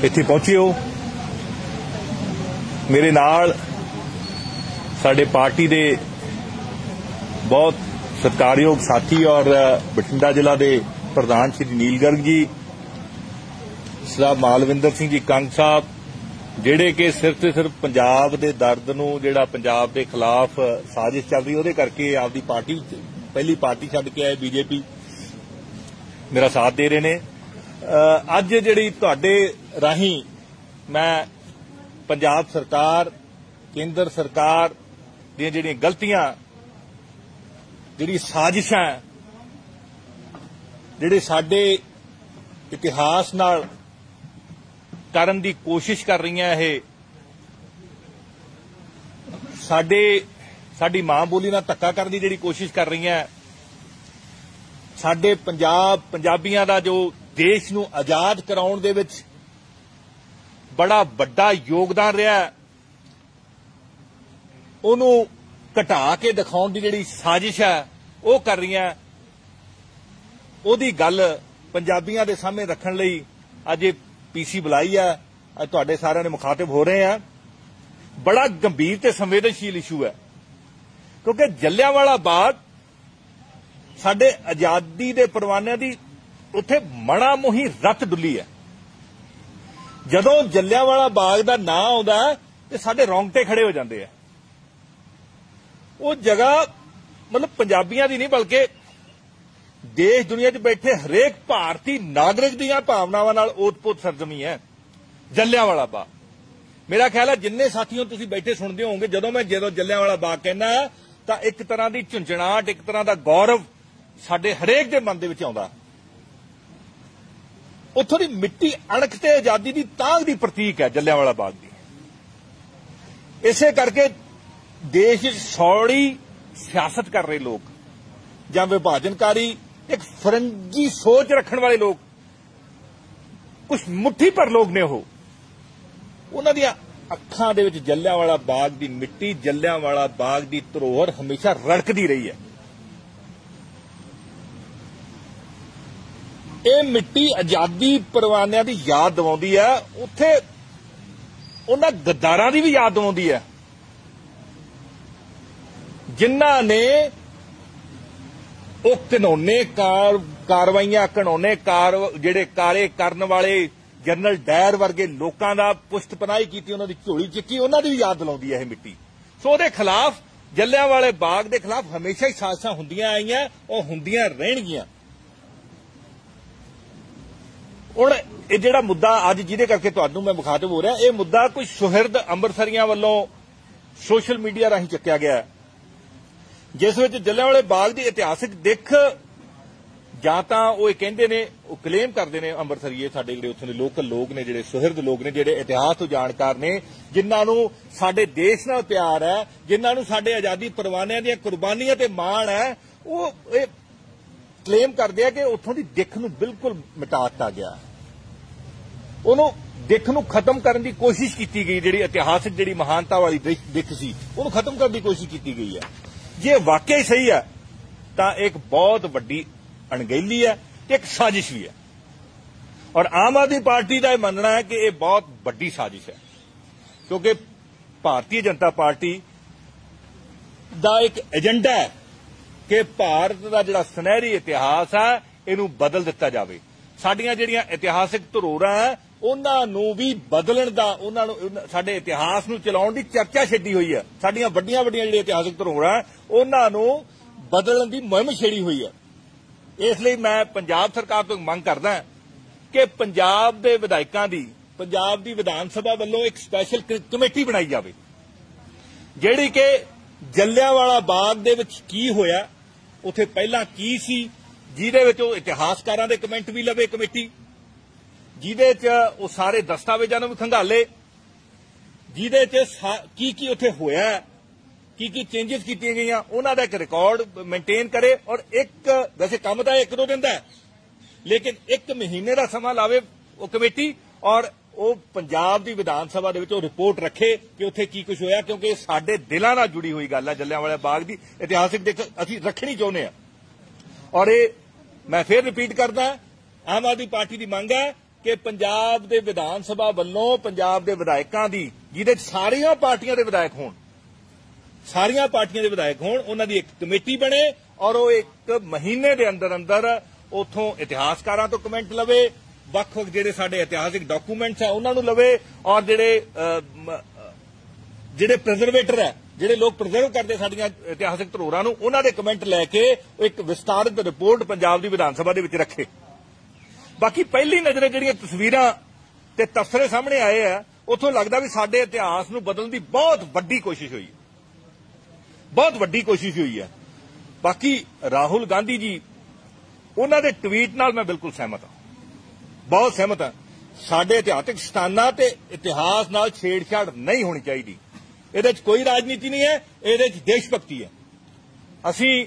ਇੱਥੇ ਪਹੁੰਚੇ ਹੋ। ਮੇਰੇ ਨਾਲ ਸਾਡੇ ਪਾर्टी ਦੇ बहुत सत्कारयोग साथी और बठिंडा जिला के प्रधान श्री नील गर्ग जी, सरदार मालविंदर सिंह जी कंग साहब, जिहड़े कि सिर्फ ते सिर्फ पंजाब के दर्द नूं जिहड़ा पंजाब के खिलाफ साजिश चल रही उहदे करके आपदी पार्टी पहली पार्टी छड्ड के आए बीजेपी मेरा साथ दे रहे ने। अज जिहड़ी तुहाडे राही मैं पंजाब सरकार केंद्र सरकार दी जिहड़ियां गलतियां जिहड़ी साजिशां जिहड़े साडे इतिहास नाल करन दी कोशिश कर रही है, साडी मां बोली नाल धक्का करन दी जिहड़ी कोशिश कर रही है, साडे पंजाबियां दा जो देश नूं आजाद कराउण दे विच बड़ा वड्डा योगदान रहा, उहनूं घटा के दिखाउण दी जिहड़ी साजिश है वो कर रही है। उहदी गल पंजाबियां दे सामने रखण लई अज पीसी बुलाई है। अज तुहाडे सारिआं ने मुखातिब हो रहे हैं। बड़ा गंभीर ते संवेदनशील इशू है, क्योंकि जलियांवाला बाग साडे आजादी दे परवानिਆਂ दी उत्थे मणा मोही रत डुੱਲੀ है। जदों जलियांवाला बाग दा नां आउंदा ते साडे रोंगटे खड़े हो जांदे आ। वो जगह मतलब पंजाबियों की नहीं बल्कि देश दुनिया च बैठे हरेक भारतीय नागरिक दी भावनावां नाल ओत-पोत सरजमी है जलियांवाला बाग। मेरा ख्याल है जिन्ने साथियों तुसीं बैठे सुनते होंगे, जदों मैं जलियांवाला बाग कहना तां एक तरह की झुंझुनाहट, एक तरह का गौरव साडे हरेक दे मन दे विच आउंदा। उत्थों दी मिट्टी अणख ते आजादी दी तांघ दी प्रतीक है जलियांवाला बाग दी। इसे करके देश सौड़ी सियासत कर रहे लोग जां विभाजनकारी एक फरंगी सोच रखने वाले लोग, कुछ मुट्ठी पर लोग ने हो, उन्हां दी अखां दे विच जलियांवाला बाग दी मिट्टी, जलियांवाला बाग दी धरोहर हमेशा रड़कदी रही है। ये मिट्टी आजादी परवानिਆਂ दी याद दिवाउंदी है, उत्थे उन्हां गद्दारां दी भी याद दिवाउंदी है जिन्हां ने वो घिनौने कार्रवाइयां घिनौने जिहड़े काले करन वाले जनरल डायर वर्गे लोकां दा पुश्तपनाही कीती, उन्हां दी झोली चिक्की, उन्हां दी भी याद दिलाउंदी है ये मिट्टी। सो उहदे खिलाफ जलियांवाले बाग दे खिलाफ हमेशा ही साजिशां हुंदियां आईयां और हुंदियां रहणगियां। हुण ये जिहड़ा मुद्दा अज जिहदे करके तुहानूं मैं मुखातिब हो रहा, ये मुद्दा कोई सुहिरद अंमृतसरियां वल्लों सोशल मीडिया राहीं चुक्किया गया, जिस विच जलियांवाले बाग की इतिहासिक दिख जां तां वो कहिंदे ने, वो क्लेम करते हैं अंमृतसरीए साडे जिहड़े उत्थों दे लोकल लोग ने, जिहड़े सुहिरद लोग ने, जिहड़े इतिहास तो जानकार ने, जिन्हां नूं साडे देश नाल प्यार है, जिन्हां नूं साडे आजादी परवानिਆਂ ਦੀਆਂ कुर्बानियां ते माण है, वो क्लेम करते हैं कि उत्थों की दिख नूं बिल्कुल मिटा दिता गया, उहनूं दिख नूं खत्म करने की कोशिश की गई, जिहड़ी इतिहासिक जिहड़ी महानता वाली दिख सी उहनूं खत्म करने की कोशिश की गई है। जे वाकई सही है तो एक बहुत वड्डी अणगहली है, एक साजिश भी है, और आम आदमी पार्टी का यह मानना है कि यह बहुत वड्डी साजिश है, क्योंकि भारतीय जनता पार्टी का एक एजेंडा है कि भारत का जिहड़ा सुनहरी इतिहास है इहनूं बदल दिता जाए। साडियां जिहड़ियां इतिहासिक धरोहरां है उन्हां नूं भी बदलण दा, उन्हां नूं साडे इतिहास नूं चलाउण दी चर्चा छड्डी हुई है। साडियां वड्डियां जिहड़ियां इतिहासिक धरोहरां उन्हां नूं बदलण दी मुहिम छेड़ी हुई है। इसलिए मैं पंजाब सरकार तो मंग करदा कि पंजाब दे विधायकां दी, पंजाब दी विधान सभा वल्लों एक स्पैशल कमेटी बनाई जावे, जिहड़ी कि जलियांवाला बाग दे विच की होया, उत्थे पहलां की सी, जिहदे विच ओह इतिहासकारां दे कमेंट भी लवे कमेटी, जिहदे च ओह सारे दस्तावेजां नूं भी खंगाले, जिहदे च की उत्थे होया, की चेंजिस कीतियां गईयां, उन्हां दा एक रिकॉर्ड मेनटेन करे, और एक वैसे काम तां एक दो दिन दा है, लेकिन एक महीने का समा लावे वो कमेटी, और वो पंजाब की विधान सभा दे विच रिपोर्ट रखे कि उत्थे की कुछ होया, क्योंकि साडे दिलां नाल जुड़ी हुई गल है। जलियांवाला बाग की इतिहासिक दिख असीं रखनी चाहुंदे हां, और ये मैं फिर रिपीट करदा, आम आदमी पार्टी की मंग है ਕਿ ਪੰਜਾਬ ਦੇ ਵਿਧਾਨ ਸਭਾ ਵੱਲੋਂ ਪੰਜਾਬ ਦੇ ਵਿਧਾਇਕਾਂ ਦੀ, ਜਿਹਦੇ ਸਾਰੀਆਂ ਪਾਰਟੀਆਂ ਦੇ ਵਿਧਾਇਕ ਹੋਣ, ਸਾਰੀਆਂ ਪਾਰਟੀਆਂ ਦੇ ਵਿਧਾਇਕ ਹੋਣ, ਉਹਨਾਂ ਦੀ ਇੱਕ ਕਮੇਟੀ ਬਣੇ ਔਰ ਉਹ ਇੱਕ ਮਹੀਨੇ ਦੇ ਅੰਦਰ ਅੰਦਰ ਉਥੋਂ ਇਤਿਹਾਸਕਾਰਾਂ ਤੋਂ ਕਮੈਂਟ ਲਵੇ, ਵੱਖ-ਵੱਖ ਜਿਹੜੇ ਸਾਡੇ ਇਤਿਹਾਸਿਕ ਡਾਕੂਮੈਂਟਸ ਆ ਉਹਨਾਂ ਨੂੰ ਲਵੇ, ਔਰ ਜਿਹੜੇ ਪ੍ਰੀਜ਼ਰਵੇਟਰ ਹੈ, ਜਿਹੜੇ ਲੋਕ ਪ੍ਰੀਜ਼ਰਵ ਕਰਦੇ ਸਾਡੀਆਂ ਇਤਿਹਾਸਿਕ ਧਰੋਹਰਾਂ ਨੂੰ, ਉਹਨਾਂ ਦੇ ਕਮੈਂਟ ਲੈ ਕੇ ਇੱਕ ਵਿਸਤਾਰਿਤ ਰਿਪੋਰਟ ਪੰਜਾਬ ਦੀ ਵਿਧਾਨ ਸਭਾ ਦੇ ਵਿੱਚ ਰੱਖੇ। ਬਾਕੀ ਪਹਿਲੀ ਨਜ਼ਰੇ ਜਿਹੜੀਆਂ ਤਸਵੀਰਾਂ ਤੇ ਤਬਸਰੇ ਸਾਹਮਣੇ ਆਏ ਆ, ਉੱਥੋਂ ਲੱਗਦਾ ਵੀ ਸਾਡੇ ਇਤਿਹਾਸ ਨੂੰ ਬਦਲਣ ਦੀ ਬਹੁਤ ਵੱਡੀ ਕੋਸ਼ਿਸ਼ ਹੋਈ, ਬਹੁਤ ਵੱਡੀ ਕੋਸ਼ਿਸ਼ ਹੋਈ ਹੈ। ਬਾਕੀ ਰਾਹੁਲ ਗਾਂਧੀ ਜੀ, ਉਹਨਾਂ ਦੇ ਟਵੀਟ ਨਾਲ ਮੈਂ ਬਿਲਕੁਲ ਸਹਿਮਤ ਹਾਂ, ਬਹੁਤ ਸਹਿਮਤ ਹਾਂ। ਸਾਡੇ ਇਤਿਹਾਸਿਕ ਸਥਾਨਾਂ ਤੇ ਇਤਿਹਾਸ ਨਾਲ ਛੇੜਛਾੜ ਨਹੀਂ ਹੋਣੀ ਚਾਹੀਦੀ। ਇਹਦੇ 'ਚ ਕੋਈ ਰਾਜਨੀਤੀ ਨਹੀਂ ਹੈ, ਇਹਦੇ 'ਚ ਦੇਸ਼ ਭਗਤੀ ਹੈ। ਅਸੀਂ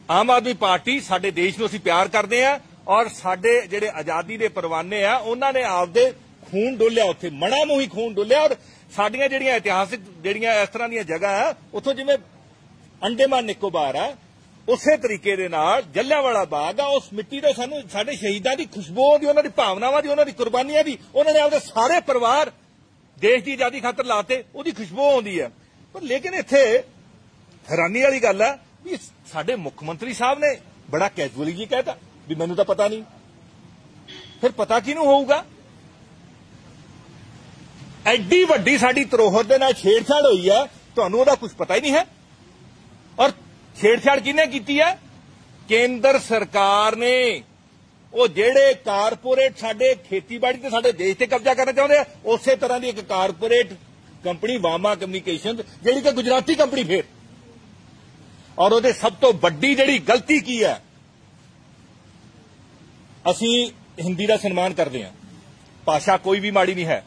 ਆਮ ਆਦਮੀ ਪਾਰਟੀ, ਸਾਡੇ ਦੇਸ਼ ਨੂੰ ਅਸੀਂ ਪਿਆਰ ਕਰਦੇ ਹਾਂ ਔਰ ਸਾਡੇ ਜਿਹੜੇ ਆਜ਼ਾਦੀ ਦੇ ਪਰਵਾਨੇ ਆ, ਉਹਨਾਂ ਨੇ ਆਪਦੇ ਖੂਨ ਡੋਲਿਆ, ਉੱਥੇ ਮਣਾ ਮੂੰਹੀ ਖੂਨ ਡੋਲਿਆ। ਔਰ ਸਾਡੀਆਂ ਜਿਹੜੀਆਂ ਇਤਿਹਾਸਿਕ ਜਿਹੜੀਆਂ ਇਸ ਤਰ੍ਹਾਂ ਦੀਆਂ ਜਗ੍ਹਾ ਆ, ਉੱਥੋਂ ਜਿਵੇਂ ਅੰਡੇਮਾਨ ਨਿਕੋਬਾਰ ਆ, ਉਸੇ ਤਰੀਕੇ ਦੇ ਨਾਲ ਜਲਿਆਂਵਾਲਾ ਬਾਗ ਆ, ਉਸ ਮਿੱਟੀ ਤੋਂ ਸਾਨੂੰ ਸਾਡੇ ਸ਼ਹੀਦਾਂ ਦੀ ਖੁਸ਼ਬੂ ਆਉਂਦੀ, ਉਹਨਾਂ ਦੀ ਭਾਵਨਾਵਾਂ ਦੀ, ਉਹਨਾਂ ਦੀ ਕੁਰਬਾਨੀਆਂ ਦੀ, ਉਹਨਾਂ ਨੇ ਆਪਦੇ ਸਾਰੇ ਪਰਿਵਾਰ ਦੇਸ਼ ਦੀ ਆਜ਼ਾਦੀ ਖਾਤਰ ਲਾਤੇ, ਉਹਦੀ ਖੁਸ਼ਬੂ ਆਉਂਦੀ ਹੈ। ਪਰ ਲੇਕਿਨ ਇੱਥੇ ਹੈਰਾਨੀ ਵਾਲੀ ਗੱਲ ਹੈ ਵੀ ਸਾਡੇ ਮੁੱਖ ਮੰਤਰੀ ਸਾਹਿਬ ਨੇ ਬੜਾ ਕੈਜੂਅਲੀ ਜੀ ਕਹਿਤਾ ਵੀ ਮੈਨੂੰ ਤਾਂ ਪਤਾ ਨਹੀਂ। ਫਿਰ ਪਤਾ ਕਿਹਨੂੰ ਹੋਊਗਾ? ਐਡੀ ਵੱਡੀ ਸਾਡੀ ਧਰੋਹਰ ਦੇ ਨਾਲ ਛੇੜਛਾੜ ਹੋਈ ਹੈ, ਤੁਹਾਨੂੰ ਉਹਦਾ ਕੁਝ ਪਤਾ ਹੀ ਨਹੀਂ ਹੈ। ਔਰ ਛੇੜਛਾੜ ਕਿਹਨੇ ਕੀਤੀ ਹੈ? ਕੇਂਦਰ ਸਰਕਾਰ ਨੇ। ਉਹ ਜਿਹੜੇ ਕਾਰਪੋਰੇਟ ਸਾਡੇ ਖੇਤੀਬਾੜੀ ਤੇ ਸਾਡੇ ਦੇਸ਼ ਤੇ ਕਬਜ਼ਾ ਕਰਨਾ ਚਾਹੁੰਦੇ ਆ, ਉਸੇ ਤਰ੍ਹਾਂ ਦੀ ਇੱਕ ਕਾਰਪੋਰੇਟ ਕੰਪਨੀ ਵਾਮਾ ਕਮਿਊਨੀਕੇਸ਼ਨ, ਜਿਹੜੀ ਕਿ ਗੁਜਰਾਤੀ ਕੰਪਨੀ ਫੇਰ। ਔਰ ਉਹਦੇ ਸਭ ਤੋਂ ਵੱਡੀ ਜਿਹੜੀ ਗਲਤੀ ਕੀ ਹੈ, ਅਸੀਂ ਹਿੰਦੀ ਦਾ ਸਨਮਾਨ ਕਰਦੇ ਹਾਂ, ਭਾਸ਼ਾ ਕੋਈ ਵੀ ਮਾੜੀ ਨਹੀਂ ਹੈ,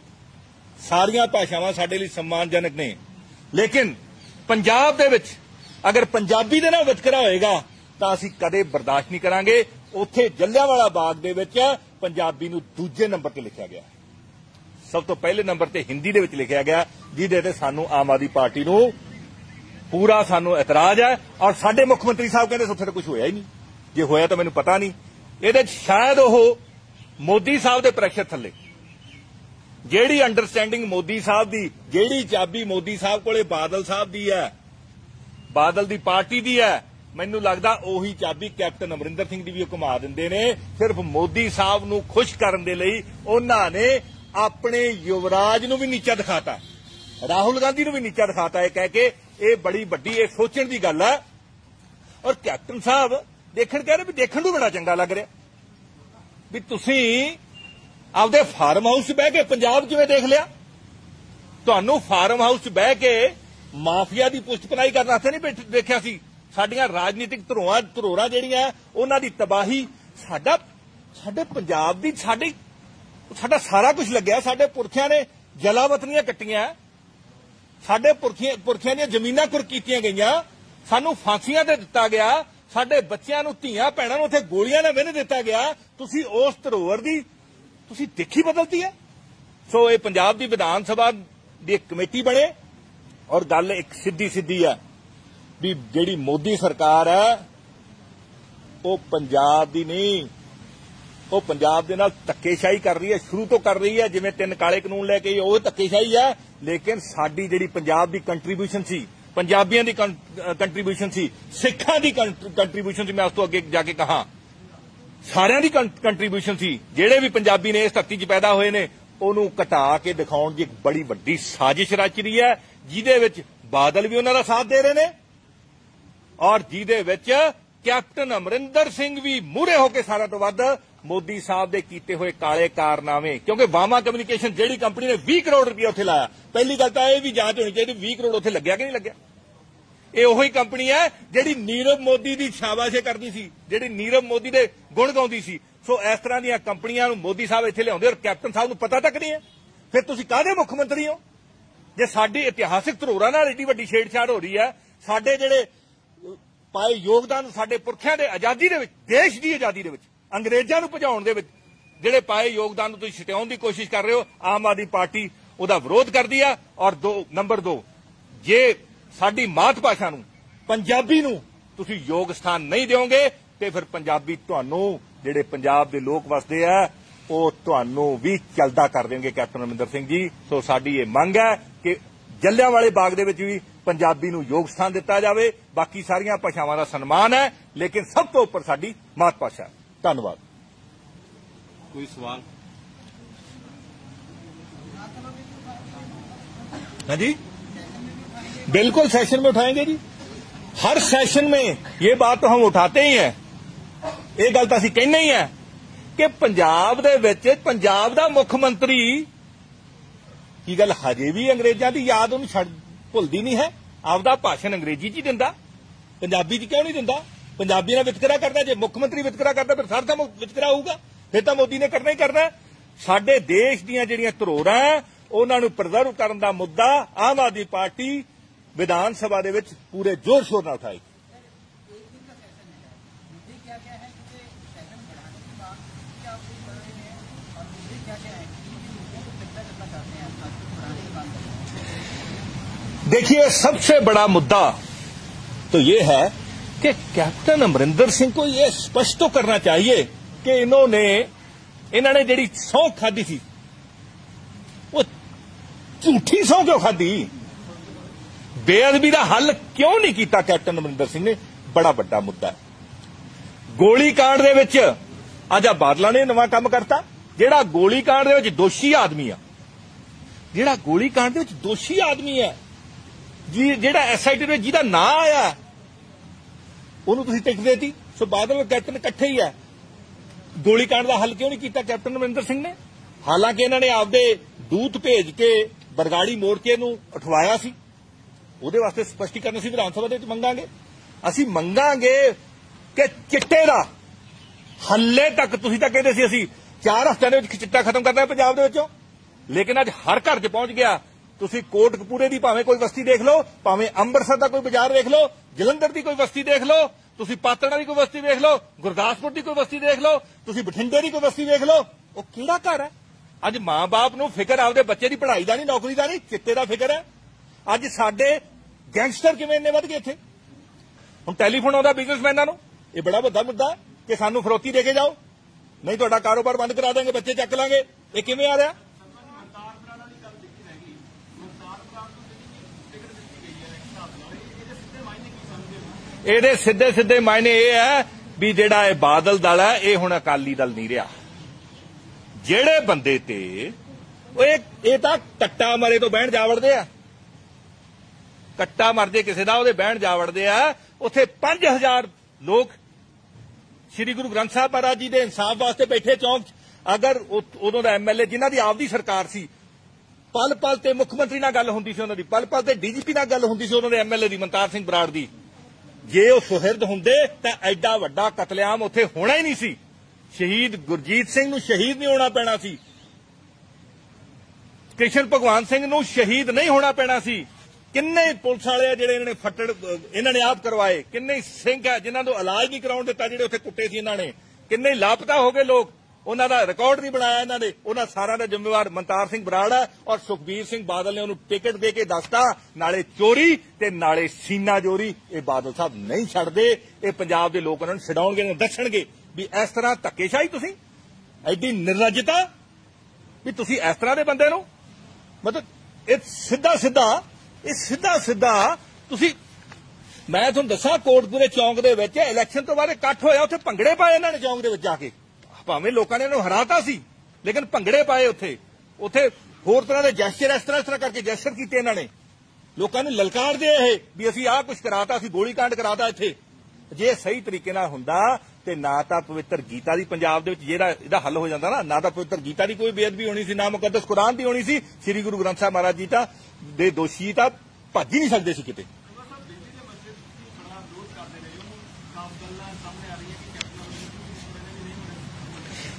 ਸਾਰੀਆਂ ਭਾਸ਼ਾਵਾਂ ਸਾਡੇ ਲਈ ਸਨਮਾਨਜਨਕ ਨੇ। ਲੇਕਿਨ ਪੰਜਾਬ ਦੇ ਵਿੱਚ ਅਗਰ ਪੰਜਾਬੀ ਦੇ ਨਾਲ ਵਿਤਕਰਾ ਹੋਏਗਾ ਤਾਂ ਅਸੀਂ ਕਦੇ ਬਰਦਾਸ਼ਤ ਨਹੀਂ ਕਰਾਂਗੇ। ਉੱਥੇ ਜਲਿਆਂਵਾਲਾ ਬਾਗ ਦੇ ਵਿੱਚ ਪੰਜਾਬੀ ਨੂੰ ਦੂਜੇ ਨੰਬਰ ਤੇ ਲਿਖਿਆ ਗਿਆ, ਸਭ ਤੋਂ ਪਹਿਲੇ ਨੰਬਰ ਤੇ ਹਿੰਦੀ ਦੇ ਵਿੱਚ ਲਿਖਿਆ ਗਿਆ, ਜਿਹਦੇ ਤੇ ਸਾਨੂੰ ਆਮ ਆਦਮੀ ਪਾਰਟੀ ਨੂੰ ਪੂਰਾ ਸਾਨੂੰ ਇਤਰਾਜ਼ ਹੈ। ਔਰ ਸਾਡੇ ਮੁੱਖ ਮੰਤਰੀ ਸਾਹਿਬ ਕਹਿੰਦੇ ਉੱਥੇ ਤਾਂ ਕੁਝ ਹੋਇਆ ਹੀ ਨਹੀਂ, ਜੇ ਹੋਇਆ ਤਾਂ ਮੈਨੂੰ ਪਤਾ ਨਹੀਂ। ਇਹਦੇ 'ਚ ਸ਼ਾਇਦ ਉਹ ਮੋਦੀ ਸਾਹਿਬ ਦੇ ਪ੍ਰੈਸ਼ਰ ਥੱਲੇ, ਜਿਹੜੀ ਅੰਡਰਸਟੈਂਡਿੰਗ ਮੋਦੀ ਸਾਹਿਬ ਦੀ, ਜਿਹੜੀ ਚਾਬੀ ਮੋਦੀ ਸਾਹਿਬ ਕੋਲੇ ਬਾਦਲ ਸਾਹਿਬ ਦੀ ਹੈ, ਬਾਦਲ ਦੀ ਪਾਰਟੀ ਦੀ ਹੈ, ਮੈਨੂੰ ਲੱਗਦਾ ਉਹੀ ਚਾਬੀ ਕੈਪਟਨ ਅਮਰਿੰਦਰ ਸਿੰਘ ਦੀ ਵੀ ਘੁਮਾ ਦਿੰਦੇ ਨੇ। ਸਿਰਫ ਮੋਦੀ ਸਾਹਿਬ ਨੂੰ ਖੁਸ਼ ਕਰਨ ਦੇ ਲਈ ਉਹਨਾਂ ਨੇ ਆਪਣੇ ਯੁਵਰਾਜ ਨੂੰ ਵੀ ਨੀਚਾ ਦਿਖਾਤਾ, ਰਾਹੁਲ ਗਾਂਧੀ ਨੂੰ ਵੀ ਨੀਚਾ ਦਿਖਾਤਾ, ਇਹ ਕਹਿ ਕੇ ਇਹ ਬੜੀ ਵੱਡੀ ਇਹ ਸੋਚਣ ਦੀ ਗੱਲ ਹੈ। ਔਰ ਕੈਪਟਨ ਸਾਹਿਬ ਦੇਖਣ ਕਹਿ ਰਹੇ ਵੀ ਦੇਖਣ ਨੂੰ ਬੜਾ ਚੰਗਾ ਲੱਗ ਰਿਹਾ ਵੀ ਤੁਸੀਂ ਆਪਦੇ ਫਾਰਮ ਹਾਊਸ 'ਚ ਬਹਿ ਕੇ ਪੰਜਾਬ ਕਿਵੇਂ ਦੇਖ ਲਿਆ। ਤੁਹਾਨੂੰ ਫਾਰਮ ਹਾਊਸ 'ਚ ਬਹਿ ਕੇ ਮਾਫੀਆ ਦੀ ਪੁਸ਼ਤਪਨਾਹੀ ਕਰਨ ਵਾਸਤੇ ਨਹੀਂ ਦੇਖਿਆ ਸੀ। ਸਾਡੀਆਂ ਰਾਜਨੀਤਿਕ ਧਰੋਹਰਾਂ ਜਿਹੜੀਆਂ ਉਹਨਾਂ ਦੀ ਤਬਾਹੀ, ਸਾਡੇ ਪੰਜਾਬ ਦੀ ਸਾਡਾ ਸਾਰਾ ਕੁਝ ਲੱਗਿਆ। ਸਾਡੇ ਪੁਰਖਿਆਂ ਨੇ ਜਲਾਵਤਨੀਆਂ ਕੱਟੀਆਂ, ਸਾਡੇ ਪੁਰਖਿਆਂ ਦੀਆਂ ਜ਼ਮੀਨਾਂ ਕੁਰ ਕੀਤੀਆਂ ਗਈਆਂ, ਸਾਨੂੰ ਫਾਂਸੀਆਂ ਤੇ ਦਿੱਤਾ ਗਿਆ, ਸਾਡੇ ਬੱਚਿਆਂ ਨੂੰ, ਧੀਆਂ ਭੈਣਾਂ ਨੂੰ ਉੱਥੇ ਗੋਲੀਆਂ ਨਾਲ ਵਿੰਨ ਦਿੱਤਾ ਗਿਆ। ਤੁਸੀਂ ਉਸ ਧਰੋਹਰ ਦੀ ਤੁਸੀਂ ਦੇਖੀ ਬਦਲਤੀ ਹੈ। ਸੋ ਇਹ ਪੰਜਾਬ ਦੀ ਵਿਧਾਨ ਸਭਾ ਦੀ ਇੱਕ ਕਮੇਟੀ ਬਣੇ ਔਰ ਗੱਲ ਇੱਕ ਸਿੱਧੀ ਹੈ ਵੀ ਜਿਹੜੀ ਮੋਦੀ ਸਰਕਾਰ ਹੈ ਉਹ ਪੰਜਾਬ ਦੀ ਨਹੀਂ, ਉਹ ਪੰਜਾਬ ਦੇ ਨਾਲ ਧੱਕੇਸ਼ਾਹੀ ਕਰ ਰਹੀ ਹੈ, ਸ਼ੁਰੂ ਤੋਂ ਕਰ ਰਹੀ ਹੈ। ਜਿਵੇਂ 3 ਕਾਲੇ ਕਾਨੂੰਨ ਲੈ ਕੇ ਉਹ ਧੱਕੇਸ਼ਾਹੀ ਹੈ, ਲੇਕਿਨ ਸਾਡੀ ਜਿਹੜੀ ਪੰਜਾਬ ਦੀ ਕੰਟਰੀਬਿਊਸ਼ਨ ਸੀ, ਪੰਜਾਬੀਆਂ ਦੀ ਕੰਟਰੀਬਿਊਸ਼ਨ ਸੀ, ਸਿੱਖਾਂ ਦੀ ਕੰਟਰੀਬਿਊਸ਼ਨ ਸੀ, ਮੈਂ ਉਸ ਤੋਂ ਅੱਗੇ ਜਾ ਕੇ ਕਹਾਂ ਸਾਰਿਆਂ ਦੀ ਕੰਟਰੀਬਿਊਸ਼ਨ ਸੀ, ਜਿਹੜੇ ਵੀ ਪੰਜਾਬੀ ਨੇ ਇਸ ਧਰਤੀ 'ਚ ਪੈਦਾ ਹੋਏ ਨੇ, ਉਹਨੂੰ ਘਟਾ ਕੇ ਦਿਖਾਉਣ ਦੀ ਇੱਕ ਬੜੀ ਵੱਡੀ ਸਾਜ਼ਿਸ਼ ਰਚ ਰਹੀ ਹੈ, ਜਿਹਦੇ ਵਿੱਚ ਬਾਦਲ ਵੀ ਉਹਨਾਂ ਦਾ ਸਾਥ ਦੇ ਰਹੇ ਨੇ ਔਰ ਜਿਹਦੇ ਵਿੱਚ ਕੈਪਟਨ ਅਮਰਿੰਦਰ ਸਿੰਘ ਵੀ ਮੂਹਰੇ ਹੋ ਕੇ ਸਾਰਿਆਂ ਤੋਂ ਵੱਧ ਮੋਦੀ ਸਾਹਿਬ ਦੇ ਕੀਤੇ ਹੋਏ ਕਾਲੇ ਕਾਰਨਾਮੇ। ਕਿਉਂਕਿ ਵਾਮਾ ਕਮਿਊਨੀਕੇਸ਼ਨ ਜਿਹੜੀ ਕੰਪਨੀ ਨੇ 20 ਕਰੋੜ ਰੁਪਇਆ ਉੱਥੇ ਲਾਇਆ, ਪਹਿਲੀ ਗੱਲ ਤਾਂ ਇਹ ਵੀ ਜਾਂਚ ਹੋਣੀ ਚਾਹੀਦੀ 20 ਕਰੋੜ ਉੱਥੇ ਲੱਗਿਆ ਕਿ ਨਹੀਂ ਲੱਗਿਆ। ਇਹ ਉਹੀ ਕੰਪਨੀ ਹੈ ਜਿਹੜੀ ਨੀਰਵ ਮੋਦੀ ਦੀ ਸ਼ਾਬਾਸ਼ੇ ਕਰਦੀ ਸੀ, ਜਿਹੜੀ ਨੀਰਵ ਮੋਦੀ ਦੇ ਗੁਣ ਗਾਉਂਦੀ ਸੀ। ਸੋ ਇਸ ਤਰ੍ਹਾਂ ਦੀਆਂ ਕੰਪਨੀਆਂ ਨੂੰ ਮੋਦੀ ਸਾਹਿਬ ਇੱਥੇ ਲਿਆਉਂਦੇ ਔਰ ਕੈਪਟਨ ਸਾਹਿਬ ਨੂੰ ਪਤਾ ਤੱਕ ਨਹੀਂ ਹੈ। ਫਿਰ ਤੁਸੀਂ ਕਾਹਦੇ ਮੁੱਖ ਮੰਤਰੀ ਹੋ ਜੇ ਸਾਡੀ ਇਤਿਹਾਸਿਕ ਧਰੋਹਰਾਂ ਨਾਲ ਏਡੀ ਵੱਡੀ ਛੇੜਛਾੜ ਹੋ ਰਹੀ ਹੈ। ਸਾਡੇ ਜਿਹੜੇ ਪਾਏ ਯੋਗਦਾਨ, ਸਾਡੇ ਪੁਰਖਿਆਂ ਦੇ ਆਜ਼ਾਦੀ ਦੇ ਵਿੱਚ, ਦੇਸ਼ ਦੀ ਆਜ਼ਾਦੀ ਦੇ ਵਿੱਚ, ਅੰਗਰੇਜ਼ਾਂ ਨੂੰ ਭਜਾਉਣ ਦੇ ਵਿੱਚ ਜਿਹੜੇ ਪਾਏ ਯੋਗਦਾਨ ਨੂੰ ਤੁਸੀਂ ਛਟਾਉਣ ਦੀ ਕੋਸ਼ਿਸ਼ ਕਰ ਰਹੇ ਹੋ, ਆਮ ਆਦਮੀ ਪਾਰਟੀ ਉਹਦਾ ਵਿਰੋਧ ਕਰਦੀ ਆ। ਔਰ ਨੰਬਰ 2, ਜੇ ਸਾਡੀ ਮਾਤ ਭਾਸ਼ਾ ਨੂੰ, ਪੰਜਾਬੀ ਨੂੰ ਤੁਸੀਂ ਯੋਗ ਸਥਾਨ ਨਹੀਂ ਦਿਓਗੇ ਤੇ ਫਿਰ ਪੰਜਾਬੀ ਤੁਹਾਨੂੰ, ਜਿਹੜੇ ਪੰਜਾਬ ਦੇ ਲੋਕ ਵਸਦੇ ਆ, ਉਹ ਤੁਹਾਨੂੰ ਵੀ ਚਲਦਾ ਕਰ ਦੇਣਗੇ ਕੈਪਟਨ ਅਮਰਿੰਦਰ ਸਿੰਘ ਜੀ। ਸੋ ਸਾਡੀ ਇਹ ਮੰਗ ਹੈ ਕਿ ਜਲਿਆਂਵਾਲੇ ਬਾਗ ਦੇ ਵਿੱਚ ਵੀ ਪੰਜਾਬੀ ਨੂੰ ਯੋਗ ਸਥਾਨ ਦਿੱਤਾ ਜਾਵੇ। ਬਾਕੀ ਸਾਰੀਆਂ ਭਾਸ਼ਾਵਾਂ ਦਾ ਸਨਮਾਨ ਹੈ, ਲੇਕਿਨ ਸਭ ਤੋਂ ਉੱਪਰ ਸਾਡੀ ਮਾਤ ਭਾਸ਼ਾ ਹੈ। ਧੰਨਵਾਦ। कोई सवाल? हाँ जी, बिल्कुल सेशन में उठाएंगे जी। हर सेशन में ये बात तो हम उठाते ही हैं। ये गल तो असीं कहने ही है कि पंजाब दे विच पंजाब दा मुख मंत्री की गल हजे भी अंग्रेजां दी याद उन्हें छड़ भुलदी नहीं है। आपदा भाषण अंग्रेजी च ही दिंदा, पंजाबी च क्यों नहीं दिंदा? पंजाबी नाल वितकरा करदा, जे मुख मंत्री वितकरा करदा फिर सारा दा वितकरा होऊगा, फिर तो मोदी ने करना ही करना है। साडे देश दीयां जिहड़ियां धरोहरां उन्हां नूं प्रिजर्व करन दा मुद्दा आम आदमी पार्टी विधान सभा दे विच पूरे जोर शोर नाल उठाई। देखिए, सबसे बड़ा मुद्दा तो ये है कि कैप्टन अमरिंदर सिंह को यह स्पष्ट तो करना चाहिए कि इन्होंने जिहड़ी सौं खाधी थी वो झूठी सौं क्यों खाधी? बेअदबी का हल क्यों नहीं किया कैप्टन अमरिंदर सिंह ने? बड़ा बड़ा मुद्दा है। गोलीकांड दे विच अज बादलों ने नवां काम करता। जिहड़ा गोलीकांड दे विच दोषी आदमी है, जिहड़ा गोलीकांड दे विच दोषी आदमी है जी, जिहड़ा SIT दे जिहदा नां आया उहनूं तुसीं टिकट देती। सो बादल और कैप्टन इकट्ठे ही है। गोलीकांड का हल क्यों नहीं किया कैप्टन अमरिंदर सिंह ने? हालांकि इन्होंने आपदे दूत भेज के बरगाड़ी मोर्चे नूं उठवाया सी, उहदे वास्ते स्पष्टीकरण असीं विधान सभा दे विच मंगांगे। असीं मंगांगे कि चिट्टे दा हल्ले तक तुसीं तां कहदे सी असीं 4 हफ्तिਆਂ ਦੇ ਵਿੱਚ चिट्टा खत्म करना है पंजाब दे विचों, लेकिन अज हर घर च पहुंच गया। तुसीं कोटकपूरे दी भावें कोई बस्ती देख लो, भावें अंमृतसर दा कोई बाजार देख लो, जलंधर दी कोई बस्ती देख लो, तुसीं पातड़ा दी कोई बस्ती देख लो, गुरदासपुर दी कोई बस्ती देख लो, तुसीं बठिंडे दी कोई बस्ती देख लो। वो किहड़ा घर है? अज मां बाप नूं फिकर आपदे बच्चे दी पढ़ाई दा नहीं, नौकरी दा नहीं, चिट्टे दा फिकर है। अज साडे गैंगस्टर किवें इन्ने वध गए इत्थे? हुण टैलीफोन आउंदा बिजनेसमैनां नूं, ये बड़ा वड्डा मुद्दा है कि सानूं फरोती दे के जाओ, नहीं तुहाडा कारोबार बंद करा देंगे, बच्चे चक लांगे। ये किवें आ रहा? ਇਹਦੇ ਸਿੱਧੇ ਸਿੱਧੇ ਮਾਇਨੇ ਇਹ ਹੈ ਵੀ ਜਿਹੜਾ ਇਹ ਬਾਦਲ ਦਲ ਹੈ ਇਹ ਹੁਣ ਅਕਾਲੀ ਦਲ ਨਹੀਂ ਰਿਹਾ। ਜਿਹੜੇ ਬੰਦੇ ਤੇ ਇਹ ਤਾਂ ਕੱਟਾ ਮਰੇ ਤੋਂ ਬਹਿਣ ਜਾ ਵੜਦੇ ਆ, ਕੱਟਾ ਮਰ ਜੇ ਕਿਸੇ ਦਾ ਉਹਦੇ ਬਹਿਣ ਜਾ ਵੜਦੇ ਆ। ਉੱਥੇ 5000 ਲੋਕ ਸ੍ਰੀ ਗੁਰੂ ਗ੍ਰੰਥ ਸਾਹਿਬ ਮਹਾਰਾਜ ਜੀ ਦੇ ਇਨਸਾਫ ਵਾਸਤੇ ਬੈਠੇ ਚੌਂਕ 'ਚ। ਅਗਰ ਉਦੋਂ ਦਾ MLA ਜਿਨ੍ਹਾਂ ਦੀ ਆਪਦੀ ਸਰਕਾਰ ਸੀ, ਪਲ ਪਲ ਤੇ ਮੁੱਖ ਮੰਤਰੀ ਨਾਲ ਗੱਲ ਹੁੰਦੀ ਸੀ ਉਹਨਾਂ ਦੀ, ਪਲ ਪਲ ਤੇ DGP ਨਾਲ ਗੱਲ ਹੁੰਦੀ ਸੀ ਉਹਨਾਂ ਦੇ MLA ਦੀ, ਮਨਤਾਰ ਸਿੰਘ ਬਰਾੜ ਦੀ। ਜੇ ਉਹ ਸੁਹਿਰਦ ਹੁੰਦੇ ਤਾਂ ਐਡਾ ਵੱਡਾ ਕਤਲੇਆਮ ਉੱਥੇ ਹੋਣਾ ਹੀ ਨਹੀਂ ਸੀ। ਸ਼ਹੀਦ ਗੁਰਜੀਤ ਸਿੰਘ ਨੂੰ ਸ਼ਹੀਦ ਨਹੀਂ ਹੋਣਾ ਪੈਣਾ ਸੀ, ਕ੍ਰਿਸ਼ਨ ਭਗਵਾਨ ਸਿੰਘ ਨੂੰ ਸ਼ਹੀਦ ਨਹੀਂ ਹੋਣਾ ਪੈਣਾ ਸੀ। ਕਿੰਨੇ ਪੁਲਿਸ ਵਾਲੇ ਆ ਜਿਹੜੇ ਇਹਨਾਂ ਨੇ ਫੱਟੜ ਇਹਨਾਂ ਨੇ ਆਪ ਕਰਵਾਏ, ਕਿੰਨੇ ਸਿੰਘ ਆ ਜਿਨ੍ਹਾਂ ਨੂੰ ਇਲਾਜ ਨਹੀਂ ਕਰਾਉਣ ਦਿੱਤਾ, ਜਿਹੜੇ ਉੱਥੇ ਕੁੱਟੇ ਸੀ ਇਹਨਾਂ ਨੇ, ਕਿੰਨੇ ਲਾਪਤਾ ਹੋ ਗਏ ਲੋਕ, ਉਹਨਾਂ ਦਾ ਰਿਕਾਰਡ ਨਹੀਂ ਬਣਾਇਆ ਇਹਨਾਂ ਨੇ। ਉਹਨਾਂ ਸਾਰਿਆਂ ਦਾ ਜ਼ਿੰਮੇਵਾਰ ਮਨਤਾਰ ਸਿੰਘ ਬਰਾੜ ਹੈ ਔਰ ਸੁਖਬੀਰ ਸਿੰਘ ਬਾਦਲ ਨੇ ਉਹਨੂੰ ਟਿਕਟ ਦੇ ਕੇ ਦੱਸਤਾ, ਨਾਲੇ ਚੋਰੀ ਤੇ ਨਾਲੇ ਸੀਨਾ ਚੋਰੀ। ਇਹ ਬਾਦਲ ਸਾਹਿਬ ਨਹੀਂ ਛੱਡਦੇ, ਇਹ ਪੰਜਾਬ ਦੇ ਲੋਕ ਉਹਨਾਂ ਨੂੰ ਛਡਾਉਣਗੇ, ਇਹਨਾਂ ਨੂੰ ਦੱਸਣਗੇ ਵੀ ਇਸ ਤਰ੍ਹਾਂ ਧੱਕੇਸ਼ਾਹੀ, ਤੁਸੀਂ ਐਡੀ ਨਿਰਲੱਜਤਾ ਵੀ ਤੁਸੀਂ ਇਸ ਤਰ੍ਹਾਂ ਦੇ ਬੰਦੇ ਨੂੰ ਮਤਲਬ ਇਹ ਸਿੱਧਾ ਸਿੱਧਾ ਤੁਸੀਂ। ਮੈਂ ਤੁਹਾਨੂੰ ਦੱਸਾਂ, ਕੋਟਪੂਰੇ ਚੌਂਕ ਦੇ ਵਿੱਚ ਇਲੈਕਸ਼ਨ ਤੋਂ ਬਾਅਦ ਇਕੱਠ ਹੋਇਆ, ਉੱਥੇ ਭੰਗੜੇ ਪਾਏ ਇਹਨਾਂ ਨੇ ਚੌਂਕ ਦੇ ਵਿੱਚ ਜਾ ਕੇ। ਭਾਵੇਂ ਲੋਕਾਂ ਨੇ ਇਹਨੂੰ ਹਰਾਤਾ ਸੀ, ਲੇਕਿਨ ਭੰਗੜੇ ਪਾਏ ਉੱਥੇ ਹੋਰ ਤਰ੍ਹਾਂ ਦੇ ਜੈਸਚਰ ਇਸ ਤਰ੍ਹਾਂ ਕਰਕੇ ਜੈਸਚਰ ਕੀਤੇ ਇਹਨਾਂ ਨੇ। ਲੋਕਾਂ ਨੂੰ ਲਲਕਾਰਦੇ ਇਹ ਵੀ ਅਸੀਂ ਆਹ ਕੁਝ ਕਰਾਤਾ, ਅਸੀਂ ਗੋਲੀकांड ਕਰਾਤਾ ਇੱਥੇ। ਜੇ ਸਹੀ ਤਰੀਕੇ ਨਾਲ ਹੁੰਦਾ ਤੇ ਨਾ ਤਾਂ ਪਵਿੱਤਰ ਗੀਤਾ ਦੀ ਪੰਜਾਬ ਦੇ ਵਿੱਚ ਜਿਹੜਾ ਇਹਦਾ ਹੱਲ ਹੋ ਜਾਂਦਾ ਨਾ ਤਾਂ ਪਵਿੱਤਰ ਗੀਤਾ ਦੀ ਕੋਈ ਬੇਅਦਬੀ ਹੋਣੀ ਸੀ, ਨਾ ਮੁਕੱਦਸ ਕੁਰਾਨ ਦੀ ਹੋਣੀ ਸੀ। ਸ੍ਰੀ ਗੁਰੂ ਗ੍ਰੰਥ ਸਾਹਿਬ ਮਹਾਰਾਜ ਜੀ ਤਾਂ ਦੇ ਦੋਸ਼ੀ ਤਾਂ ਭੱਜ ਹੀ ਨਹੀਂ ਸਕਦੇ ਸੀ ਕਿਤੇ।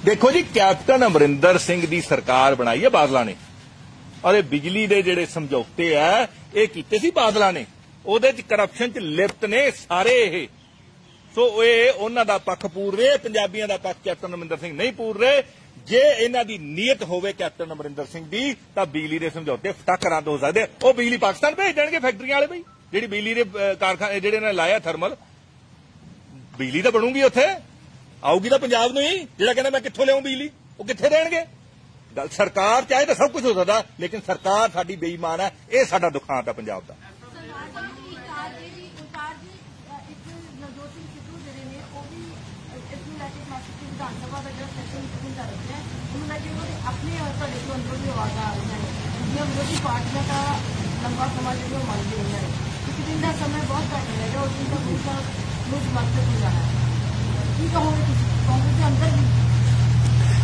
ਦੇਖੋ ਜੀ, ਕੈਪਟਨ ਅਮਰਿੰਦਰ ਸਿੰਘ ਦੀ ਸਰਕਾਰ ਬਣਾਈ ਹੈ ਬਾਦਲਾਂ ਨੇ, ਔਰ ਇਹ ਬਿਜਲੀ ਦੇ ਜਿਹੜੇ ਸਮਝੌਤੇ ਆ ਇਹ ਕੀਤੇ ਸੀ ਬਾਦਲਾਂ ਨੇ। ਉਹਦੇ ਚ ਕਰਪਸ਼ਨ ਚ ਲਿਪਤ ਨੇ ਸਾਰੇ ਇਹ। ਸੋ ਇਹ ਉਹਨਾਂ ਦਾ ਪੱਖ ਪੂਰ ਰਹੇ, ਪੰਜਾਬੀਆਂ ਦਾ ਪੱਖ ਕੈਪਟਨ ਅਮਰਿੰਦਰ ਸਿੰਘ ਨਹੀਂ ਪੂਰ ਰਹੇ। ਜੇ ਇਹਨਾਂ ਦੀ ਨੀਅਤ ਹੋਵੇ ਕੈਪਟਨ ਅਮਰਿੰਦਰ ਸਿੰਘ ਦੀ ਤਾਂ ਬਿਜਲੀ ਦੇ ਸਮਝੌਤੇ ਫਟਾਕ ਰੱਦ ਹੋ ਸਕਦੇ। ਉਹ ਬਿਜਲੀ ਪਾਕਿਸਤਾਨ ਭੇਜ ਦੇਣਗੇ ਫੈਕਟਰੀਆਂ ਵਾਲੇ ਬਈ, ਜਿਹੜੀ ਬਿਜਲੀ ਦੇ ਕਾਰਖਾਨੇ ਜਿਹੜੇ ਨੇ ਲਾਇਆ ਥਰਮਲ, ਬਿਜਲੀ ਤਾਂ ਬਣੂਗੀ ਉੱਥੇ, ਆਊਗੀ ਤਾਂ ਪੰਜਾਬ ਨੂੰ ਹੀ। ਜਿਹੜਾ ਕਹਿੰਦਾ ਮੈਂ ਕਿੱਥੋਂ ਲਿਆਉਂ ਬਿਜਲੀ, ਉਹ ਕਿੱਥੇ ਰਹਿਣਗੇ? ਗੱਲ ਸਰਕਾਰ ਚਾਹੇ ਤਾਂ ਸਭ ਕੁਝ ਹੋ ਸਕਦਾ, ਲੇਕਿਨ ਸਰਕਾਰ ਸਾਡੀ ਬੇਈਮਾਨ ਹੈ। ਇਹ ਸਾਡਾ ਦੁਖਾਂਤ ਹੈ ਪੰਜਾਬ ਦਾ। विरोधी पार्टियों का लंबा समय जो मान रही है, किसी दिन का समय बहुत घट रहेगा, उस दिन तक उनका लोग समर्थक हो जाना है। की कहोगे कांग्रेस के अंदर भी?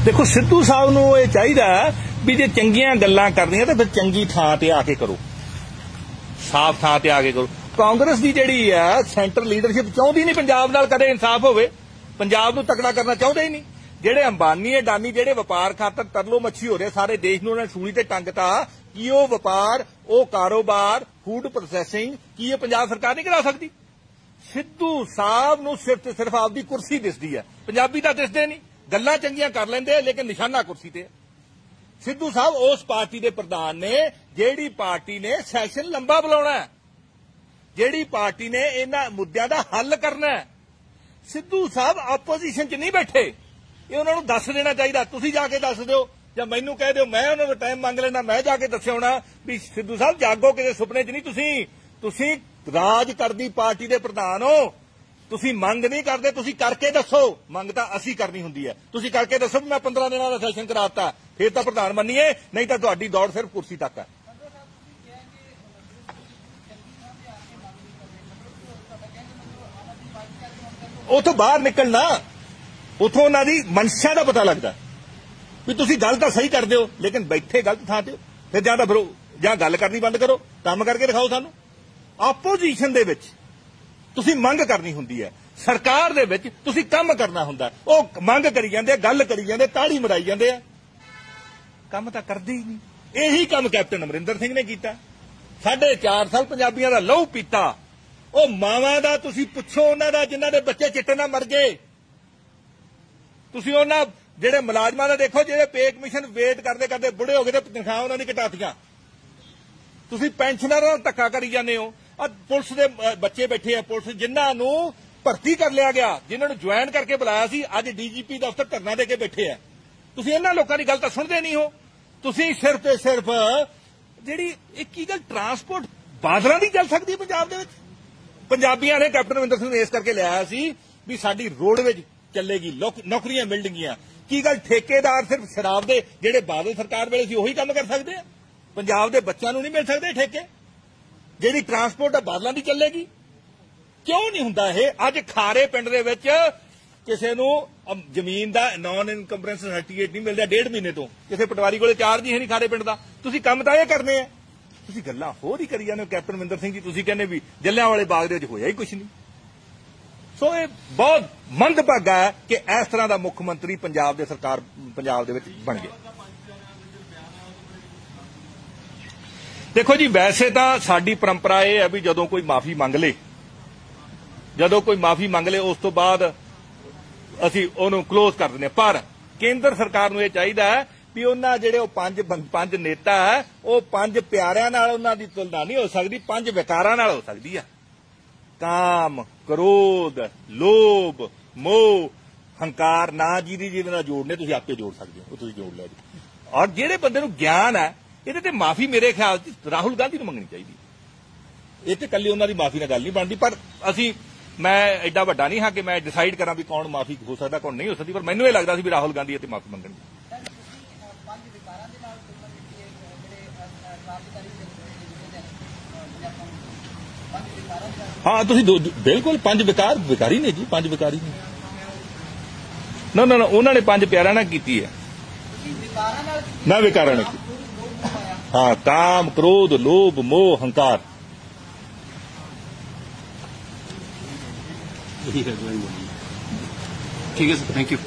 देखो, सिद्धू साहब ਨੂੰ ਇਹ ਚਾਹੀਦਾ ਵੀ ਜੇ ਚੰਗੀਆਂ ਗੱਲਾਂ ਕਰਨੀਆਂ ਤਾਂ ਫਿਰ ਚੰਗੀ ਥਾਂ ਤੇ ਆ ਕੇ ਕਰੋ, ਸਾਫ਼ ਥਾਂ ਤੇ ਆ ਕੇ ਕਰੋ। ਕਾਂਗਰਸ ਦੀ ਜਿਹੜੀ ਹੈ ਸੈਂਟਰ ਲੀਡਰਸ਼ਿਪ ਚਾਹੁੰਦੀ ਨਹੀਂ ਪੰਜਾਬ ਨਾਲ ਕਦੇ ਇਨਸਾਫ ਹੋਵੇ, ਪੰਜਾਬ ਨੂੰ ਤਕੜਾ ਕਰਨਾ ਚਾਹੁੰਦੇ ਹੀ ਨਹੀਂ। ਜਿਹੜੇ ਅੰਬਾਨੀ ਅਡਾਨੀ ਜਿਹੜੇ ਵਪਾਰ ਖਾਤਰ ਤਰਲੋ ਮੱਛੀ ਹੋ ਰਹੇ ਸਾਰੇ ਦੇਸ਼ ਨੂੰ ਉਹਨਾਂ ਨੇ ਸੂਲੀ ਤੇ ਟੰਗਤਾ, ਕੀ ਉਹ ਵਪਾਰ, ਉਹ ਕਾਰੋਬਾਰ, ਫੂਡ ਪ੍ਰੋਸੈਸਿੰਗ ਕੀ ਇਹ ਪੰਜਾਬ ਸਰਕਾਰ ਨਹੀਂ ਕਰਾ ਸਕਦੀ? ਸਿੱਧੂ ਸਾਹਿਬ ਨੂੰ ਸਿਰਫ ਤੇ ਸਿਰਫ ਆਪਦੀ ਕੁਰਸੀ ਦਿਸਦੀ ਹੈ, ਪੰਜਾਬੀ ਤਾਂ ਦਿਸਦੇ ਨਹੀਂ। ਗੱਲਾਂ ਚੰਗੀਆਂ ਕਰ ਲੈਂਦੇ ਲੇਕਿਨ ਨਿਸ਼ਾਨਾ ਕੁਰਸੀ ਤੇ। ਸਿੱਧੂ ਸਾਹਿਬ ਉਸ ਪਾਰਟੀ ਦੇ ਪ੍ਰਧਾਨ ਨੇ ਜਿਹੜੀ ਪਾਰਟੀ ਨੇ ਸੈਸ਼ਨ ਲੰਬਾ ਬੁਲਾਉਣਾ, ਜਿਹੜੀ ਪਾਰਟੀ ਨੇ ਇਹਨਾਂ ਮੁੱਦਿਆਂ ਦਾ ਹੱਲ ਕਰਨਾ। ਸਿੱਧੂ ਸਾਹਿਬ ਆਪੋਜੀਸ਼ਨ 'ਚ ਨਹੀਂ ਬੈਠੇ, ਇਹ ਉਹਨਾਂ ਨੂੰ ਦੱਸ ਦੇਣਾ ਚਾਹੀਦਾ। ਤੁਸੀਂ ਜਾ ਕੇ ਦੱਸ ਦਿਓ ਜਾਂ ਮੈਨੂੰ ਕਹਿ ਦਿਓ, ਮੈਂ ਉਹਨਾਂ ਦਾ ਟਾਈਮ ਮੰਗ ਲੈਣਾ, ਮੈਂ ਜਾ ਕੇ ਦੱਸਿਆ ਹੋਣਾ ਵੀ ਸਿੱਧੂ ਸਾਹਿਬ ਜਾਗੋ, ਕਿਸੇ ਸੁਪਨੇ 'ਚ ਨਹੀਂ। ਤੁਸੀਂ ਰਾਜ ਕਰਦੀ ਪਾਰਟੀ ਦੇ ਪ੍ਰਧਾਨ ਹੋ, ਤੁਸੀਂ ਮੰਗ ਨਹੀਂ ਕਰਦੇ, ਤੁਸੀਂ ਕਰਕੇ ਦੱਸੋ। ਮੰਗ ਤਾਂ ਅਸੀਂ ਕਰਨੀ ਹੁੰਦੀ ਹੈ, ਤੁਸੀਂ ਕਰਕੇ ਦੱਸੋ ਵੀ ਮੈਂ 15 ਦਿਨਾਂ ਦਾ ਸੈਸ਼ਨ ਕਰਾਤਾ, ਫਿਰ ਤਾਂ ਪ੍ਰਧਾਨ ਮੰਨੀਏ, ਨਹੀਂ ਤਾਂ ਤੁਹਾਡੀ ਦੌੜ ਸਿਰਫ ਕੁਰਸੀ ਤੱਕ ਹੈ। ਉਥੋਂ ਬਾਹਰ ਨਿਕਲਣਾ, ਉਥੋਂ ਉਹਨਾਂ ਦੀ ਮਨਸ਼ਾ ਦਾ ਪਤਾ ਲੱਗਦਾ ਵੀ ਤੁਸੀਂ ਗੱਲ ਤਾਂ ਸਹੀ ਕਰਦੇ ਹੋ ਲੇਕਿਨ ਬੈਠੇ ਗਲਤ ਥਾਂ ਤੇ ਹੋ। ਫਿਰ ਜਾਂ ਤਾਂ ਜਾਂ ਗੱਲ ਕਰਨੀ ਬੰਦ ਕਰੋ, ਕੰਮ ਕਰਕੇ ਦਿਖਾਓ ਸਾਨੂੰ। ਆਪੋਜੀਸ਼ਨ ਦੇ ਵਿੱਚ ਤੁਸੀਂ ਮੰਗ ਕਰਨੀ ਹੁੰਦੀ ਹੈ, ਸਰਕਾਰ ਦੇ ਵਿੱਚ ਤੁਸੀਂ ਕੰਮ ਕਰਨਾ ਹੁੰਦਾ। ਉਹ ਮੰਗ ਕਰੀ ਜਾਂਦੇ, ਗੱਲ ਕਰੀ ਜਾਂਦੇ, ਤਾੜੀ ਮਰਾਈ ਜਾਂਦੇ ਆ, ਕੰਮ ਤਾਂ ਕਰਦੇ ਹੀ ਨਹੀਂ। ਇਹੀ ਕੰਮ ਕੈਪਟਨ ਅਮਰਿੰਦਰ ਸਿੰਘ ਨੇ ਕੀਤਾ। 4.5 ਸਾਲ ਪੰਜਾਬੀਆਂ ਦਾ ਲਹੂ ਪੀਤਾ। ਉਹ ਮਾਵਾਂ ਦਾ ਤੁਸੀਂ ਪੁੱਛੋ, ਉਹਨਾਂ ਦਾ ਜਿਨ੍ਹਾਂ ਦੇ ਬੱਚੇ ਚਿੱਟੇ ਨਾਲ ਮਰ ਗਏ। ਤੁਸੀਂ ਉਹਨਾਂ ਜਿਹੜੇ ਮੁਲਾਜ਼ਮਾਂ ਦਾ ਦੇਖੋ ਜਿਹੜੇ ਪੇ ਕਮਿਸ਼ਨ ਵੇਟ ਕਰਦੇ ਕਰਦੇ ਬੁੜੇ ਹੋ ਗਏ ਤੇ ਤਨਖਾਹਾਂ ਉਹਨਾਂ ਦੀ ਘਟਾਤੀਆਂ। ਤੁਸੀਂ ਪੈਨਸ਼ਨਰਾਂ ਨਾਲ ਧੱਕਾ ਕਰੀ ਜਾਂਦੇ ਹੋ। ਆ ਪੁਲਿਸ ਦੇ ਬੱਚੇ ਬੈਠੇ ਆ, ਪੁਲਿਸ ਜਿਨ੍ਹਾਂ ਨੂੰ ਭਰਤੀ ਕਰ ਲਿਆ ਗਿਆ, ਜਿਨ੍ਹਾਂ ਨੂੰ ਜੁਆਇਨ ਕਰਕੇ ਬੁਲਾਇਆ ਸੀ, ਅੱਜ ਡੀਜੀਪੀ ਦਫ਼ਤਰ ਧਰਨਾ ਦੇ ਕੇ ਬੈਠੇ ਆ। ਤੁਸੀਂ ਇਹਨਾਂ ਲੋਕਾਂ ਦੀ ਗੱਲ ਤਾਂ ਸੁਣਦੇ ਨਹੀਂ ਹੋ। ਤੁਸੀਂ ਸਿਰਫ ਤੇ ਸਿਰਫ ਜਿਹੜੀ ਇਹ ਕੀ ਗੱਲ ਟਰਾਂਸਪੋਰਟ ਬਾਦਲਾਂ ਦੀ ਚੱਲ ਸਕਦੀ ਹੈ ਪੰਜਾਬ ਦੇ ਵਿੱਚ? ਪੰਜਾਬੀਆਂ ਨੇ ਕੈਪਟਨ ਅਮਰਿੰਦਰ ਸਿੰਘ ਨੂੰ ਇਸ ਕਰਕੇ ਲਿਆਇਆ ਸੀ ਵੀ ਸਾਡੀ ਰੋਡਵੇਜ ਚੱਲੇਗੀ, ਨੌਕਰੀਆਂ ਮਿਲਣਗੀਆਂ। ਕੀ ਗੱਲ ਠੇਕੇਦਾਰ ਸਿਰਫ ਸ਼ਰਾਬ ਦੇ ਜਿਹੜੇ ਬਾਦਲ ਸਰਕਾਰ ਵੇਲੇ ਸੀ ਉਹੀ ਕੰਮ ਕਰ ਸਕਦੇ ਆ? ਪੰਜਾਬ ਦੇ ਬੱਚਿਆਂ ਨੂੰ ਨਹੀਂ ਮਿਲ ਸਕਦੇ ਠੇਕੇ? ਜਿਹੜੀ ਟਰਾਂਸਪੋਰਟ ਆ ਬਾਦਲਾਂ ਦੀ ਚੱਲੇਗੀ? ਕਿਉਂ ਨਹੀਂ ਹੁੰਦਾ ਇਹ? ਅੱਜ ਖਾਰੇ ਪਿੰਡ ਦੇ ਵਿੱਚ ਕਿਸੇ ਨੂੰ ਜ਼ਮੀਨ ਦਾ ਨਾਨ ਇਨਕੰਬਰੈਂਸ ਸਰਟੀਫਿਕੇਟ ਨਹੀਂ ਮਿਲਦਾ 1.5 ਮਹੀਨੇ ਤੋਂ। ਕਿਸੇ ਪਟਵਾਰੀ ਕੋਲੇ ਚਾਰਜ ਹੀ ਨਹੀਂ ਖਾਰੇ ਪਿੰਡ ਦਾ। ਤੁਸੀਂ ਕੰਮ ਤਾਂ ਇਹ ਕਰਨੇ ਆ, ਤੁਸੀਂ ਗੱਲਾਂ ਹੋਰ ਹੀ ਕਰੀ ਜਾਂਦੇ ਹੋ। ਕੈਪਟਨ ਅਮਰਿੰਦਰ ਸਿੰਘ ਜੀ ਤੁਸੀਂ ਕਹਿੰਦੇ ਵੀ ਜਲਿਆਂਵਾਲੇ ਬਾਗ ਦੇ ਵਿੱਚ ਹੋਇਆ ਹੀ ਕੁਛ ਨਹੀਂ। ਸੋ ਇਹ ਬਹੁਤ ਮੰਦਭਾਗਾ ਹੈ ਕਿ ਇਸ ਤਰ੍ਹਾਂ ਦਾ ਮੁੱਖ ਮੰਤਰੀ ਪੰਜਾਬ ਦੇ ਸਰਕਾਰ ਪੰਜਾਬ ਦੇ ਵਿੱਚ ਬਣ ਗਿਆ। ਦੇਖੋ ਜੀ, ਵੈਸੇ ਤਾਂ ਸਾਡੀ ਪਰੰਪਰਾ ਇਹ ਹੈ ਵੀ ਜਦੋਂ ਕੋਈ ਮਾਫੀ ਮੰਗ ਲੇ ਉਸ ਤੋਂ ਬਾਅਦ ਅਸੀਂ ਉਹਨੂੰ ਕਲੋਜ਼ ਕਰ ਦਿੰਦੇ ਹਾਂ। ਪਰ ਕੇਂਦਰ ਸਰਕਾਰ ਨੂੰ ਇਹ ਚਾਹੀਦਾ ਹੈ ਵੀ ਉਹਨਾਂ ਜਿਹੜੇ ਉਹ ਪੰਜ ਨੇਤਾ ਹੈ, ਉਹ 5 ਪਿਆਰਿਆਂ ਨਾਲ ਉਹਨਾਂ ਦੀ ਤੁਲਨਾ ਨਹੀਂ ਹੋ ਸਕਦੀ, 5 ਵਿਕਾਰਾਂ ਨਾਲ ਹੋ ਸਕਦੀ ਹੈ। ਕਾਮ, ਕ੍ਰੋਧ, ਲੋਭ, ਮੋਹ, ਹੰਕਾਰ ਨਾ ਜਿਹਦੇ ਨਾਲ ਜੋੜਨੇ ਤੁਸੀਂ ਆਪੇ ਜੋੜ ਸਕਦੇ ਹੋ, ਉਹ ਤੁਸੀਂ ਜੋੜ ਲਿਆ ਜੀ। ਔਰ ਜਿਹੜੇ ਬੰਦੇ ਨੂੰ ਗਿਆਨ ਹੈ ਇਹਦੇ ਤੇ ਮਾਫੀ ਮੇਰੇ ਖਿਆਲ 'ਚ ਰਾਹੁਲ ਗਾਂਧੀ ਨੂੰ ਮੰਗਣੀ ਚਾਹੀਦੀ। ਇਹ ਤੇ ਇਕੱਲੀ ਉਹਨਾਂ ਦੀ ਮਾਫੀ ਨਾਲ ਗੱਲ ਨਹੀਂ ਬਣਦੀ। ਪਰ ਮੈਂ ਐਡਾ ਵੱਡਾ ਨਹੀਂ ਹਾਂ ਕਿ ਮੈਂ ਡਿਸਾਈਡ ਕਰਾਂ ਵੀ ਕੌਣ ਮਾਫੀ ਹੋ ਸਕਦਾ ਕੌਣ ਨਹੀਂ ਹੋ ਸਕਦੀ, ਪਰ ਮੈਨੂੰ ਇਹ ਲੱਗਦਾ ਸੀ ਵੀ ਰਾਹੁਲ ਗਾਂਧੀ ਇੱਥੇ ਮਾਫੀ ਮੰਗਣਗੇ। ਹਾਂ, ਤੁਸੀਂ ਬਿਲਕੁਲ 5 ਵਿਕਾਰੀ ਨੇ ਜੀ, 5 ਵਿਕਾਰੀ ਨੇ। ਨਾ ਉਹਨਾਂ ਨੇ 5 ਪਿਆਰਿਆਂ ਨਾਲ ਕੀਤੀ ਹੈ ਨਾ ਵਿਕਾਰਾਂ ਨੇ ਕੀਤੀ। ਹਾਂ, ਕਾਮ, ਕ੍ਰੋਧ, ਲੋਭ, ਮੋਹ, ਹੰਕਾਰ। ठीक है सर, थैंक यू।